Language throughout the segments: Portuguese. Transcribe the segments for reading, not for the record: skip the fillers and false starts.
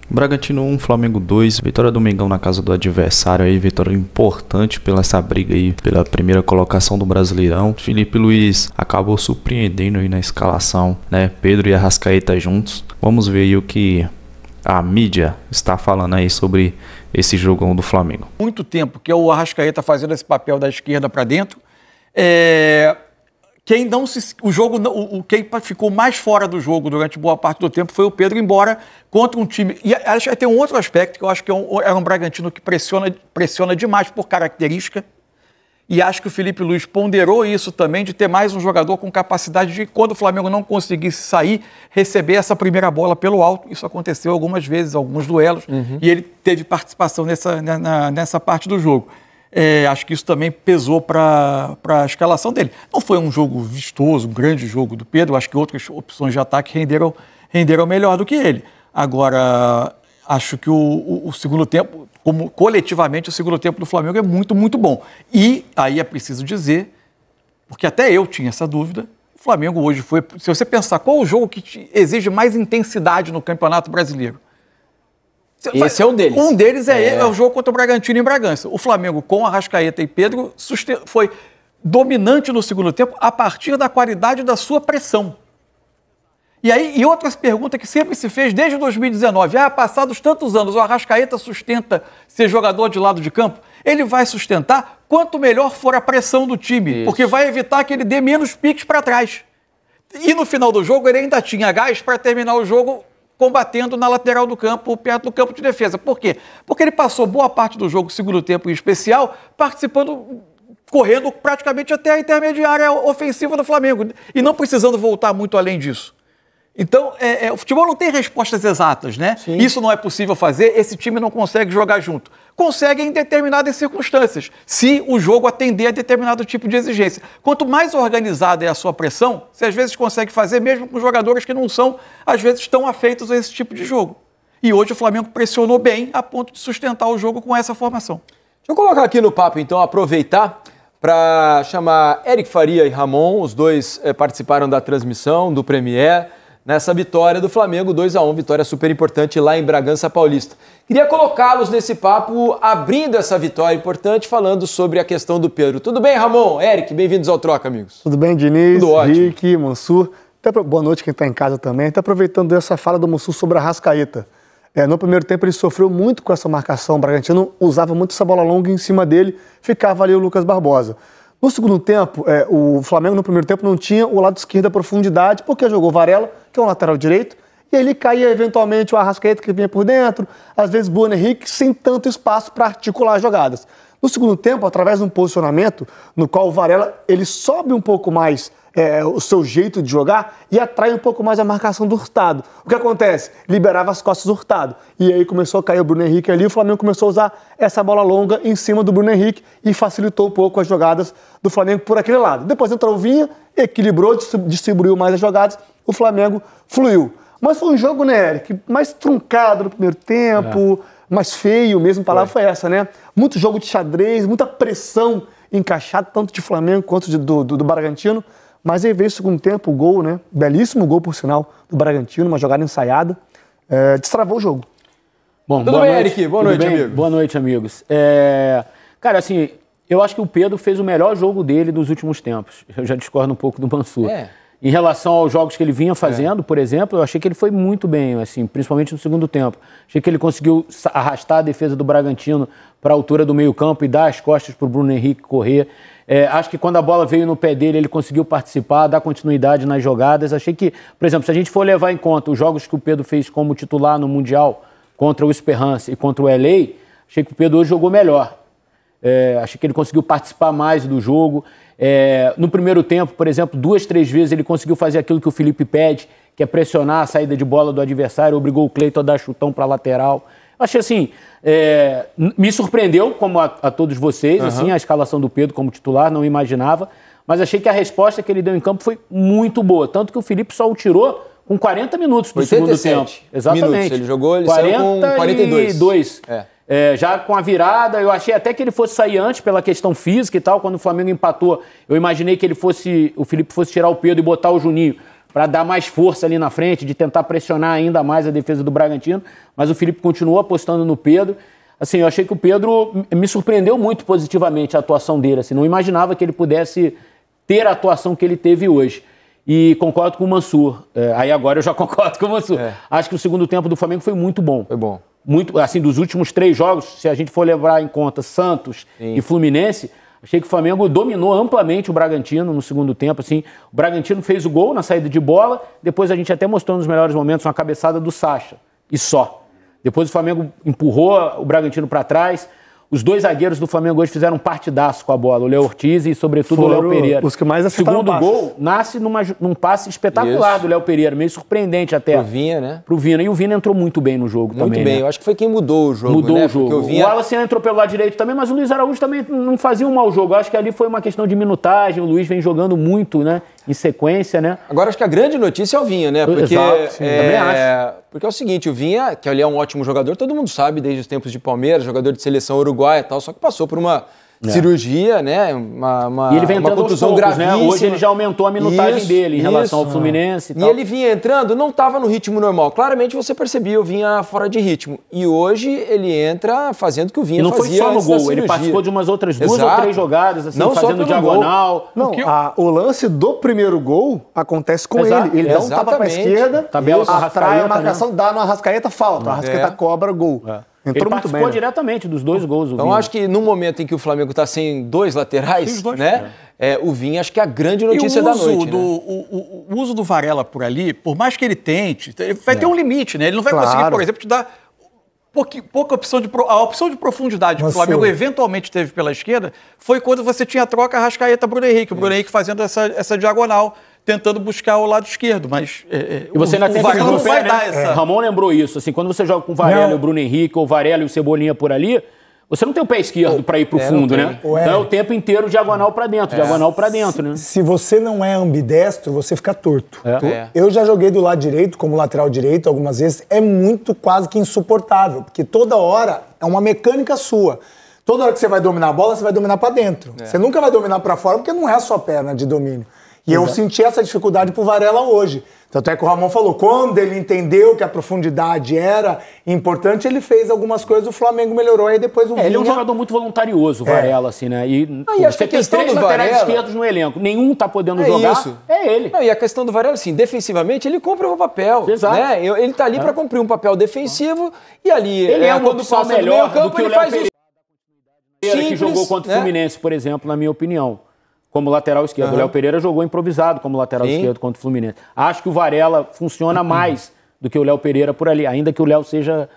Bragantino 1, Flamengo 2, vitória do Mengão na casa do adversário aí, vitória importante pela essa briga aí, pela primeira colocação do Brasileirão. Felipe Luiz acabou surpreendendo aí na escalação, né? Pedro e Arrascaeta juntos. Vamos ver aí o que a mídia está falando aí sobre esse jogão do Flamengo. Muito tempo que é o Arrascaeta fazendo esse papel da esquerda para dentro. Quem ficou mais fora do jogo durante boa parte do tempo foi o Pedro, embora contra um time... E tem um outro aspecto que eu acho que é um Bragantino que pressiona demais por característica, e acho que o Felipe Luiz ponderou isso também, de ter mais um jogador com capacidade de, quando o Flamengo não conseguisse sair, receber essa primeira bola pelo alto. Isso aconteceu algumas vezes, alguns duelos, e ele teve participação nessa parte do jogo. Acho que isso também pesou para a escalação dele. Não foi um jogo vistoso, um grande jogo do Pedro. Acho que outras opções de ataque renderam melhor do que ele. Agora, acho que o segundo tempo, coletivamente, o segundo tempo do Flamengo é muito, muito bom. E aí é preciso dizer, porque até eu tinha essa dúvida, o Flamengo hoje foi... Se você pensar qual o jogo que exige mais intensidade no Campeonato Brasileiro, esse é um deles. Um deles é o jogo contra o Bragantino em Bragança. O Flamengo, com Arrascaeta e Pedro, foi dominante no segundo tempo a partir da qualidade da sua pressão. E outras perguntas que sempre se fez desde 2019. Passados tantos anos, o Arrascaeta sustenta ser jogador de lado de campo? Ele vai sustentar quanto melhor for a pressão do time, porque vai evitar que ele dê menos piques para trás. E no final do jogo, ele ainda tinha gás para terminar o jogo combatendo na lateral do campo, perto do campo de defesa. Por quê? Porque ele passou boa parte do jogo, segundo tempo em especial, correndo praticamente até a intermediária ofensiva do Flamengo, e não precisando voltar muito além disso. Então, o futebol não tem respostas exatas, né? Sim. Isso não é possível fazer, esse time não consegue jogar junto. Consegue em determinadas circunstâncias, se o jogo atender a determinado tipo de exigência. Quanto mais organizada é a sua pressão, você às vezes consegue fazer mesmo com jogadores que não são, às vezes, tão afeitos a esse tipo de jogo. E hoje o Flamengo pressionou bem a ponto de sustentar o jogo com essa formação. Deixa eu colocar aqui no papo, então, aproveitar para chamar Eric Faria e Ramon. Os dois participaram da transmissão do Premier nessa vitória do Flamengo, 2-1, vitória super importante lá em Bragança Paulista. Queria colocá-los nesse papo, abrindo essa vitória importante, falando sobre a questão do Pedro. Tudo bem, Ramon? Eric, bem-vindos ao Troca, amigos. Tudo bem, Diniz, Tudo ótimo. Rick, Mansur. Boa noite quem está em casa também. Até aproveitando essa fala do Mansur sobre a Arrascaeta. No primeiro tempo ele sofreu muito com essa marcação, o Bragantino usava muito essa bola longa em cima dele, ficava ali o Lucas Barbosa. No segundo tempo, o Flamengo no primeiro tempo não tinha o lado esquerdo da profundidade, porque jogou Varela, que é um lateral direito, e ele caía eventualmente o Arrascaeta que vinha por dentro, às vezes Bruno Henrique, sem tanto espaço para articular as jogadas. No segundo tempo, através de um posicionamento no qual o Varela ele sobe um pouco mais o seu jeito de jogar e atrai um pouco mais a marcação do Hurtado. O que acontece? Liberava as costas do Hurtado. E aí começou a cair o Bruno Henrique ali, o Flamengo começou a usar essa bola longa em cima do Bruno Henrique e facilitou um pouco as jogadas do Flamengo por aquele lado. Depois entrou o Vinha, equilibrou, distribuiu mais as jogadas, o Flamengo fluiu. Mas foi um jogo, né, Eric, mais truncado no primeiro tempo, mais feio mesmo, a palavra foi essa, né? Muito jogo de xadrez, muita pressão encaixada, tanto de Flamengo quanto do Bragantino. Mas aí veio o segundo tempo, o gol, né? Belíssimo gol, por sinal, do Bragantino, uma jogada ensaiada. Destravou o jogo. Bom, tudo bem, Eric? Boa noite, amigo. Boa noite, amigos. Cara, assim, eu acho que o Pedro fez o melhor jogo dele dos últimos tempos. Eu já discordo um pouco do Mansur. Em relação aos jogos que ele vinha fazendo, por exemplo, eu achei que ele foi muito bem, assim, principalmente no segundo tempo. Achei que ele conseguiu arrastar a defesa do Bragantino para a altura do meio-campo e dar as costas para o Bruno Henrique correr. Acho que quando a bola veio no pé dele, ele conseguiu participar, dar continuidade nas jogadas. Achei que, por exemplo, se a gente for levar em conta os jogos que o Pedro fez como titular no Mundial contra o Esperance e contra o LA, achei que o Pedro hoje jogou melhor. Achei que ele conseguiu participar mais do jogo. No primeiro tempo, por exemplo, 2, 3 vezes ele conseguiu fazer aquilo que o Felipe pede, que é pressionar a saída de bola do adversário, obrigou o Cleiton a dar chutão para a lateral. Achei assim, me surpreendeu, como a todos vocês, assim, a escalação do Pedro como titular, não imaginava, mas achei que a resposta que ele deu em campo foi muito boa, tanto que o Felipe só o tirou com 40 minutos do segundo tempo. Exatamente. Minutos. Ele jogou, ele saiu com 42. Já com a virada, eu achei até que ele fosse sair antes pela questão física e tal, quando o Flamengo empatou, eu imaginei que o Felipe fosse tirar o Pedro e botar o Juninho para dar mais força ali na frente, de tentar pressionar ainda mais a defesa do Bragantino, mas o Felipe continuou apostando no Pedro. Assim, eu achei que o Pedro me surpreendeu muito positivamente a atuação dele, assim, não imaginava que ele pudesse ter a atuação que ele teve hoje. E concordo com o Mansur. Aí agora eu já concordo com o Mansur. Acho que o segundo tempo do Flamengo foi muito bom. Foi bom. Muito, assim, dos últimos 3 jogos, se a gente for levar em conta Santos e Fluminense, achei que o Flamengo dominou amplamente o Bragantino no segundo tempo. Assim, o Bragantino fez o gol na saída de bola, depois a gente até mostrou nos melhores momentos uma cabeçada do Sacha, e só. Depois o Flamengo empurrou o Bragantino para trás. Os 2 zagueiros do Flamengo hoje fizeram um partidaço com a bola, o Léo Ortiz e, sobretudo, o Léo Pereira. Os que mais o segundo gol nasce num passe espetacular do Léo Pereira, meio surpreendente até. Pro Vinha, né? Pro Vina. E o Vina entrou muito bem no jogo também. Muito bem, né? eu acho que foi quem mudou o jogo. Mudou né? o jogo. O Wallace entrou pelo lado direito também, mas o Luiz Araújo também não fazia um mau jogo. Eu acho que ali foi uma questão de minutagem. O Luiz vem jogando muito, né? Em sequência, né? Agora, acho que a grande notícia é o Vinha, né? Porque, exato, sim, também acho. Porque é o seguinte, o Vinha, que ele é um ótimo jogador, todo mundo sabe, desde os tempos de Palmeiras, jogador de seleção uruguaia e tal, só que passou por uma cirurgia, né? E ele vem entrando uma contusão aos poucos, gravíssima. Né? Hoje ele já aumentou a minutagem dele em relação ao Fluminense e tal. E ele vinha entrando, não estava no ritmo normal. Claramente você percebia o Vinha fora de ritmo. E hoje ele entra fazendo o que o Vinha fazia. E não foi só no gol, ele participou de umas outras 2 ou 3 jogadas, assim, não fazendo diagonal. Não, o lance do primeiro gol acontece com ele. Ele dá um tapa pra esquerda, tabela com a atrai a Arrascaeta, marcação, dá no Arrascaeta, falta. O Arrascaeta cobra, gol. Entrou Ele participou muito bem, diretamente dos 2 gols. Então acho que no momento em que o Flamengo está sem 2 laterais, né? O Vinha acho que é a grande notícia da noite. O uso do Varela por ali, por mais que ele tente, ele vai ter um limite, né? Ele não vai conseguir, por exemplo, te dar pouca opção de... A opção de profundidade que o Flamengo eventualmente teve pela esquerda foi quando você tinha a troca Arrascaeta-Bruno Henrique. O Bruno Henrique fazendo essa diagonal, tentando buscar o lado esquerdo, mas e você ainda tem o Varela não vai né? dar essa... Ramon lembrou isso, assim, quando você joga com o Varela e o Bruno Henrique, ou o Varela e o Cebolinha por ali, você não tem o pé esquerdo para ir pro fundo, né? Então é o tempo inteiro diagonal para dentro, né? Se você não é ambidestro, você fica torto. Eu já joguei do lado direito, como lateral direito, algumas vezes, é muito quase que insuportável, porque toda hora é uma mecânica sua. Toda hora que você vai dominar a bola, você vai dominar para dentro. Você nunca vai dominar para fora, porque não é a sua perna de domínio. E eu senti essa dificuldade pro Varela hoje. Tanto é que o Ramon falou, quando ele entendeu que a profundidade era importante, ele fez algumas coisas, o Flamengo melhorou, aí depois o Vinha... Ele é um jogador muito voluntarioso, o Varela, assim, né? E acho que a questão tem 3 do laterais Varela... esquerdos no elenco, nenhum tá podendo jogar, é ele. Não, e a questão do Varela, assim, defensivamente, ele cumpre o papel. Exato. Né? Ele tá ali para cumprir um papel defensivo, e ali... Ele é uma opção melhor do que o Léo Pereira, que jogou contra o Fluminense, por exemplo, na minha opinião. Como lateral esquerdo. O Léo Pereira jogou improvisado como lateral esquerdo contra o Fluminense. Acho que o Varela funciona mais do que o Léo Pereira por ali, ainda que o Léo seja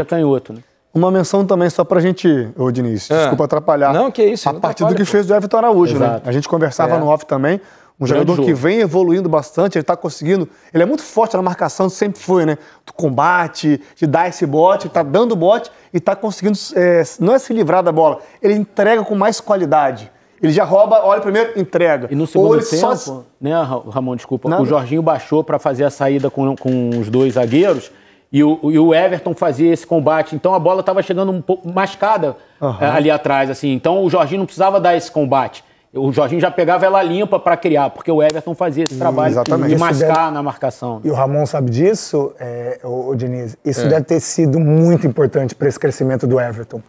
canhoto. Né? Uma menção também só pra gente, ô Diniz, desculpa atrapalhar. Não, que isso. A partir do que fez do Everton Araújo, né? A gente conversava no off também. Um jogador que vem evoluindo bastante, ele tá conseguindo. Ele é muito forte na marcação, sempre foi, né? Do combate, de dar esse bote, tá dando bote e tá conseguindo. Não é se livrar da bola, ele entrega com mais qualidade. Ele já rouba, olha primeiro, entrega. E no segundo tempo, né, Ramon, desculpa, o Jorginho baixou para fazer a saída com os 2 zagueiros e o Everton fazia esse combate. Então a bola estava chegando um pouco mascada ali atrás, assim. Então o Jorginho não precisava dar esse combate. O Jorginho já pegava ela limpa para criar, porque o Everton fazia esse trabalho de mascar na marcação. E o Ramon sabe disso, o Diniz? Isso deve ter sido muito importante para esse crescimento do Everton.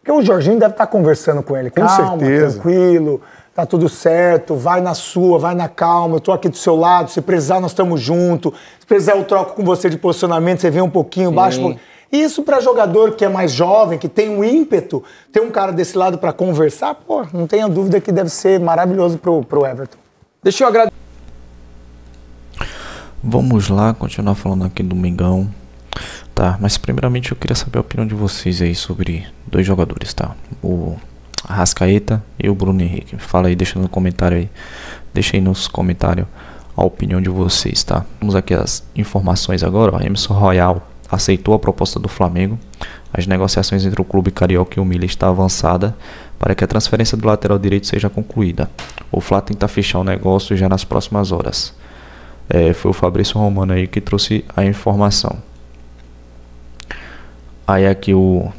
Porque o Jorginho deve estar conversando com ele. Com certeza. Tranquilo, tá tudo certo, vai na sua, vai na calma, eu tô aqui do seu lado, se precisar nós estamos juntos, se precisar eu troco com você de posicionamento, você vem um pouquinho, baixa um pouquinho. Isso para jogador que é mais jovem, que tem um ímpeto, ter um cara desse lado para conversar, pô, não tenha dúvida que deve ser maravilhoso pro Everton. Deixa eu agradecer. Vamos lá, continuar falando aqui do Mengão. Tá, mas primeiramente eu queria saber a opinião de vocês aí sobre 2 jogadores, tá? O Arrascaeta e o Bruno Henrique. Fala aí, deixa no comentário aí. Deixa aí nos comentários a opinião de vocês, tá? Vamos aqui as informações agora, ó. Emerson Royal aceitou a proposta do Flamengo. As negociações entre o clube carioca e o Milan está avançada para que a transferência do lateral direito seja concluída. O Fla tenta fechar o negócio já nas próximas horas. Foi o Fabrício Romano aí que trouxe a informação. Aí aqui o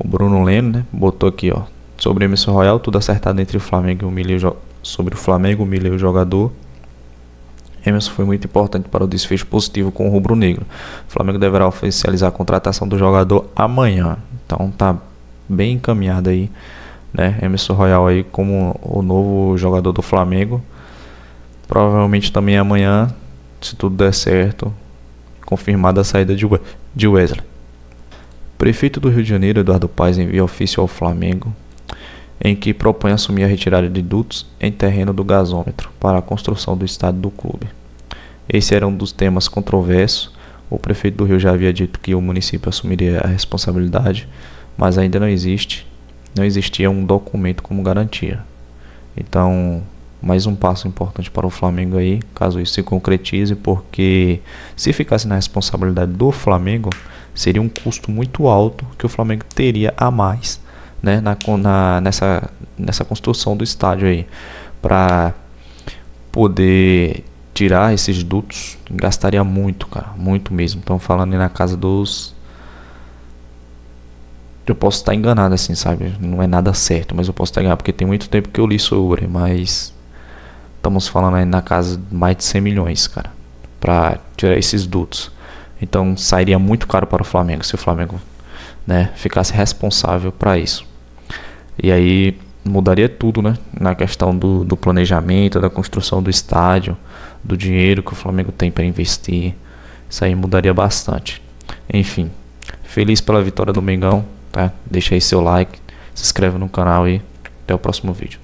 Bruno Leno, né, botou aqui, ó, sobre Emerson Royal, tudo acertado entre o Flamengo e o Milan, sobre o Flamengo, o Milan e o jogador. Emerson foi muito importante para o desfecho positivo com o rubro-negro. O Flamengo deverá oficializar a contratação do jogador amanhã. Então tá bem encaminhado aí, né? Emerson Royal aí como o novo jogador do Flamengo. Provavelmente também amanhã, se tudo der certo, confirmada a saída de Wesley. Prefeito do Rio de Janeiro, Eduardo Paes, envia ofício ao Flamengo em que propõe assumir a retirada de dutos em terreno do gasômetro para a construção do estádio do clube. Esse era um dos temas controversos. O prefeito do Rio já havia dito que o município assumiria a responsabilidade, mas ainda não existia um documento como garantia. Então, mais um passo importante para o Flamengo aí, caso isso se concretize, porque se ficasse na responsabilidade do Flamengo, seria um custo muito alto que o Flamengo teria a mais, né, nessa construção do estádio aí, para poder tirar esses dutos. Gastaria muito, cara, muito mesmo. Então falando aí na casa dos, eu posso estar enganado assim, sabe, não é nada certo, mas eu posso estar enganado porque tem muito tempo que eu li sobre, mas estamos falando aí na casa de mais de 100 milhões, cara, para tirar esses dutos. Então sairia muito caro para o Flamengo se o Flamengo, né, ficasse responsável para isso. E aí mudaria tudo, né, na questão do planejamento, da construção do estádio, do dinheiro que o Flamengo tem para investir. Isso aí mudaria bastante. Enfim, feliz pela vitória do Mengão, tá? Deixa aí seu like, se inscreve no canal e até o próximo vídeo.